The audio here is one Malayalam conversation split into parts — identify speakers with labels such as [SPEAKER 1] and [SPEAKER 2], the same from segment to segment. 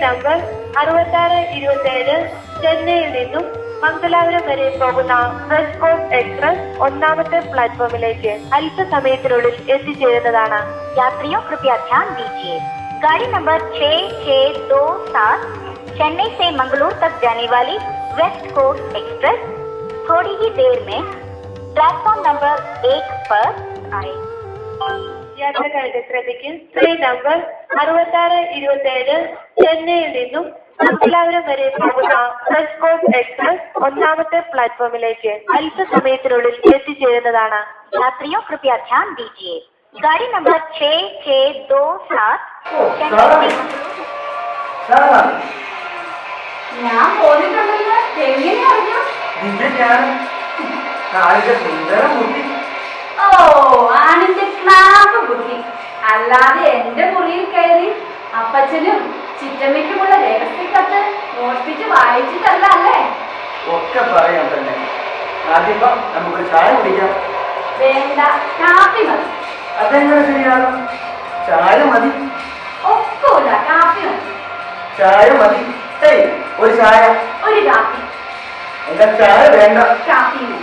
[SPEAKER 1] നമ്പർ 6627 ചെന്നൈയിൽ നിന്നും മംഗലാപുരം വരെ പോകുന്ന വെസ്റ്റ് കോസ്റ്റ് എക്സ്പ്രസ് ഒന്നാമത്തെ പ്ലാറ്റ്ഫോമിലേക്ക് അല്പസമയത്തിനുള്ളിൽ എത്തിച്ചേരുന്നതാണ്.
[SPEAKER 2] यात्रियों कृपया ध्यान दीजिए, गाड़ी नंबर 6627 चेन्नई से मंगलूर तक जाने वाली वेस्ट कोस्ट एक्सप्रेस थोड़ी ही देर में प्लेटफॉर्म नंबर 1 पर आए.
[SPEAKER 1] യാത്രക്കാരുടെ ശ്രദ്ധിക്കും. ട്രെയിൻ നമ്പർ 6627 ചെന്നൈയിൽ നിന്നും മംഗലാപുരം വരെ പോകുന്ന വെസ്റ്റ് കോസ്റ്റ് എക്സ്പ്രസ് ഒന്നാമത്തെ പ്ലാറ്റ്ഫോമിലേക്ക് അല്പസമയത്തിനുള്ളിൽ എത്തിച്ചേരുന്നതാണ്.
[SPEAKER 2] यात्रियों कृपया ध्यान दीजिए, गाड़ी नंबर 6627
[SPEAKER 3] ഞാൻ പോന്നിട്ടുണ്ടെന്ന് എങ്ങനെ അറിഞ്ഞു? ഓ, ആണിന്റെ ക്ലാപ്പ് ബുദ്ധി. അല്ലാതെ എന്റെ മുറിയിൽ കയറി അപ്പച്ചനും ചിറ്റമ്മയ്ക്കുമുള്ള രഹസ്യക്കത്ത് മോഷ്ടിച്ച് വായിച്ചിട്ടല്ല അല്ലേ?
[SPEAKER 4] ഒക്കെ പറയാം തന്നെ. ആദ്യം നമുക്ക് ചായ കുടിക്കാം.
[SPEAKER 3] വേണ്ട, കാപ്പി മതി.
[SPEAKER 4] അതെങ്ങനെ ശരിയാകും? ചായ മതി.
[SPEAKER 3] ഒക്കൂല, കാപ്പി മതി.
[SPEAKER 4] ചായ മതി. ഒരു ചായ,
[SPEAKER 3] ഒരു കാപ്പി.
[SPEAKER 4] എന്താ ചായ വേണ്ട?
[SPEAKER 3] കാപ്പി മതി.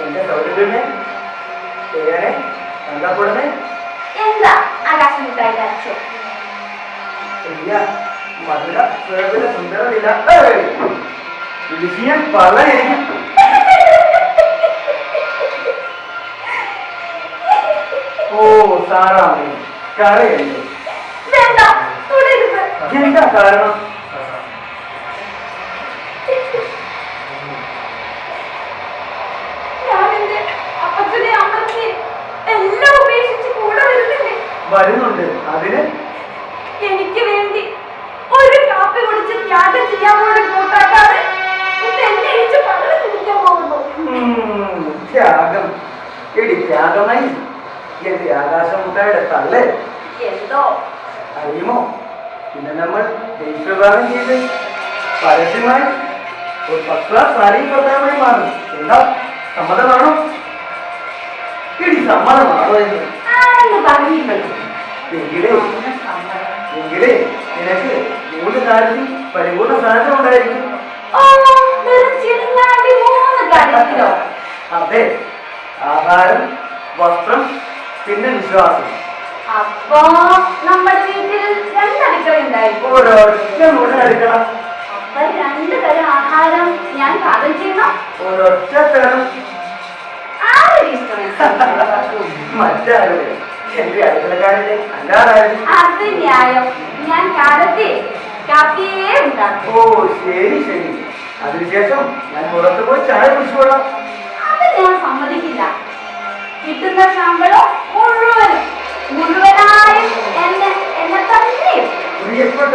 [SPEAKER 4] എന്റെ സൗകര്യമേ എന്താ
[SPEAKER 3] എന്താ ആകാശം മിഠായി അച്ഛോ?
[SPEAKER 4] മധുര സുന്ദരമില്ല വിളിക്കാൻ പള്ളയായിരിക്കും. ഓ സാറാമേ, കരയല്ലേ?
[SPEAKER 3] വേണ്ട, തുടരുത്.
[SPEAKER 4] എന്താ കാരണം? വരുന്നുണ്ട്. അതിന്
[SPEAKER 3] എനിക്ക് വേണ്ടി ഒരു കാപ്പി കുടിച്ച് ത്യാഗം ചെയ്യാൻ പോലും കൂട്ടാക്കാതെ എന്നെ പകരം തിരിക്കാൻ പോകുന്നു.
[SPEAKER 4] ത്യാഗം? എടി ത്യാഗമായി എന്റെ ആകാശമുട്ടായുടെ തള്ളേ
[SPEAKER 3] എന്തോ
[SPEAKER 4] അറിയുമോ? പിന്നെ നമ്മൾ ദേശീയഭാഗം ചെയ്ത് പരസ്യമായി ഒരു ഫസ്റ്റ് ക്ലാസ് സാരി പ്രധാനമായി മാറും. എന്താ, സമ്മതമാണോ? എടി സമ്മതമാണോ എന്ന് എങ്കിലേ നിനക്ക് 3 കാര്യത്തിൽ പരിപൂർണ സാധനം ഉണ്ടായിരിക്കും. അതെ, ആഹാരം, വസ്ത്രം, പിന്നെ വിശ്വാസം.
[SPEAKER 3] അപ്പോ നമ്മുടെ വീട്ടിൽ 2 അടുക്കള ഉണ്ടായിരിക്കും.
[SPEAKER 4] ഒരൊറ്റ അടുക്കള.
[SPEAKER 3] അപ്പൊ 2 തരം ആഹാരം ഞാൻ പാകം ചെയ്യണം.
[SPEAKER 4] ഒരൊറ്റ തരം. മറ്റാരുടെ? എന്റെ അടുക്കളക്കാരന്റെ അല്ലാതായിരുന്നു.
[SPEAKER 3] അത് ന്യായം. ഞാൻ കാലത്തെ കാപ്പിയേ ഉണ്ടാക്കും.
[SPEAKER 4] ഓ ശരി ശരി. അതിനുശേഷം ഞാൻ പുറത്തു പോയി ചായ കുടിച്ചോളാം.
[SPEAKER 3] അത് ഞാൻ സമ്മതിക്കില്ല. കിട്ടുന്ന ശമ്പളം മുഴുവനായും എന്നെ തന്നെ.
[SPEAKER 4] പ്രിയപ്പെട്ട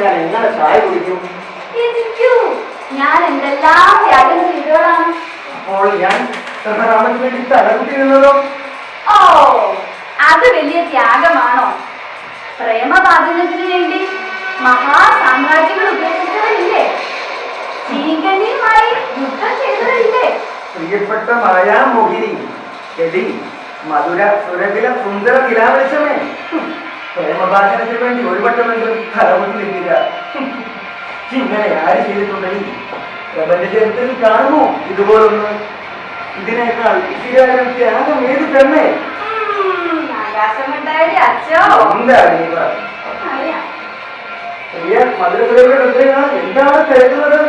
[SPEAKER 4] ഞാൻ എങ്ങനെ ചായ കുടിക്കും?
[SPEAKER 3] ഞാൻ എന്തെല്ലാം ത്യാഗം ചെയ്തോളാണ്.
[SPEAKER 4] അപ്പോൾ ഞാൻ സഹരാമന് വേണ്ടി തലകുട്ടിയിരുന്നതോ?
[SPEAKER 3] ഓ, അത് വലിയ ത്യാഗമാണോ? പ്രേമപാചനത്തിന് വേണ്ടി മഹാസാമ്രാജ്യങ്ങൾ ഉപേക്ഷിച്ചവരില്ലേ? ചീങ്കണ്ണിയുമായി യുദ്ധം ചെയ്തവരില്ലേ?
[SPEAKER 4] പ്രിയപ്പെട്ട മായാമോഹിനി, എടി മധുര സുരഭില സുന്ദര നിലാവലിച്ചമേ, പ്രേമപാചനത്തിന് വേണ്ടി ഒരു വട്ടമെങ്കിലും തലകുട്ടിയില്ല. ഇങ്ങനെ ആര് ചെയ്തിട്ടുണ്ടെങ്കിൽ പ്രപഞ്ച ചരിത്രത്തിൽ കാണുമോ ഇതുപോലൊന്ന്? ഇതിനേക്കാൾ ശരിയായ ത്യാഗം ഏത് തന്നെ? പ്രിയ മധുരസുരയുടെ ഹൃദയമാണ് എന്താണ് തിരക്കുന്നത്?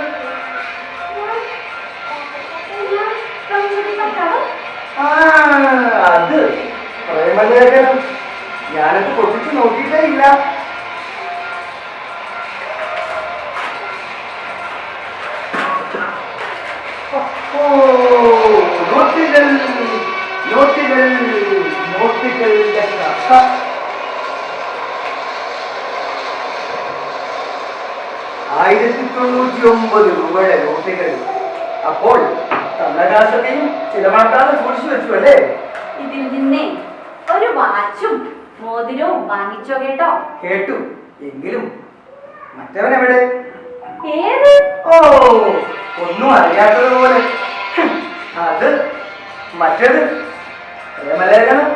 [SPEAKER 4] അത് പ്രേമലേഖനം. ഞാനത് പൊട്ടിച്ച് നോക്കിയിട്ടേ ഇല്ല. നോട്ടികൾ നോട്ടികൾ നോട്ടികളുടെ കഥ. 1099 രൂപയുടെ നോട്ടുകൾ. അപ്പോൾ കണ്ണകാശത്തെയും ചിലവാക്കാതെ സൂക്ഷിച്ചു വെച്ചു അല്ലേ?
[SPEAKER 3] ഇതിൽ നിന്നേ ഒരു വാച്ചും മോതിരവും വാങ്ങിച്ചോ കേട്ടോ.
[SPEAKER 4] കേട്ടു. എങ്കിലും മറ്റവൻ എവിടെ?
[SPEAKER 3] ഏത്?
[SPEAKER 4] ഓ, ഒന്നും അറിയാത്തതുപോലെ. അത് മറ്റേത് പ്രേമലേഖനം.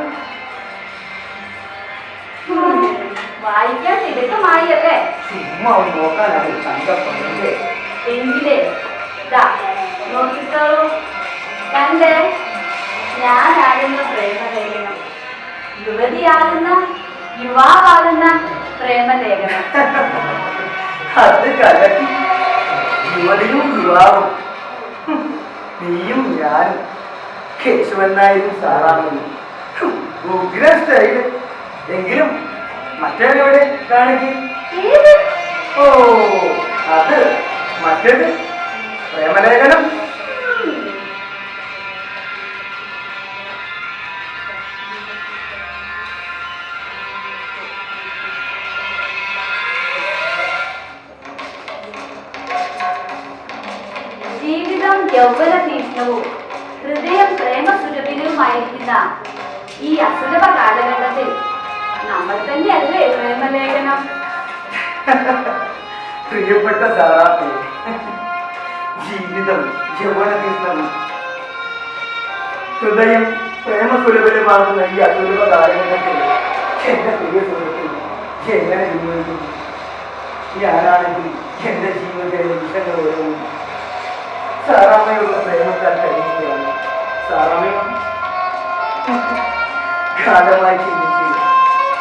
[SPEAKER 3] വായിക്കാൻ തിടുക്കമായി അല്ലേ?
[SPEAKER 4] ചുമ്മാ ഒന്ന് നോക്കാനാണ് തങ്കപ്പനെ.
[SPEAKER 3] എങ്കിലേ ദാ നോക്കിക്കോളൂ. കണ്ടേ, ഞാനാകുന്ന പ്രേമലേഖനം, യുവതിയാകുന്ന യുവാവാകുന്ന പ്രേമലേഖനം.
[SPEAKER 4] അത് കലക്കി. യുവതിയും യുവാവും, നീയും ഞാനും, കേശവൻ നായരും സാറാമനും. ഉഗ്ര സ്റ്റൈല്. എങ്കിലും മറ്റേതെവിടെ കാണിക്കും?
[SPEAKER 3] ഏത്?
[SPEAKER 4] ഓ, അത് മറ്റേത് പ്രേമലേഖനം.
[SPEAKER 3] ജീവിതം യൗവന തീഷ്ണവും ഹൃദയം പ്രേമസുരഭിനുമായിരിക്കുന്ന ഈ അസുലഭ കാലഘട്ടത്തിൽ നമ്മൾ തന്നെയല്ലേ പ്രേമലേഖനം?
[SPEAKER 4] പ്രിയപ്പെട്ട സാറാപ്പേ, ജീവിതം യൗവനതീഷ്ണം, ഹൃദയം പ്രേമസുലഭമാകുന്ന ഈ അസുലഭ കാലഘട്ടത്തിൽ എന്റെ പ്രിയ സുഹൃത്തിൽ എങ്ങനെ വിനിയോഗിക്കുന്നു? ഞാനാണെങ്കിൽ എന്റെ ജീവിതത്തിലെ നിമിഷങ്ങൾ ഓരോന്നും സാറാമ്മയുള്ള പ്രേമത്താൽ കഴിയുകയാണ്. സാറാമ്മയും ഗാഠമായി ചിന്തിച്ച്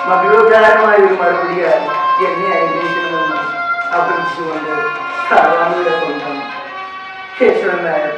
[SPEAKER 4] മധുരോദ്ധാരമായ ഒരു മറുപടിയാൽ എന്നെ അനുഗ്രഹിക്കണമെന്ന് അപേക്ഷിച്ചുകൊണ്ട് സാറാമ്മയുടെ സ്വന്തം കേശവൻ നായർ.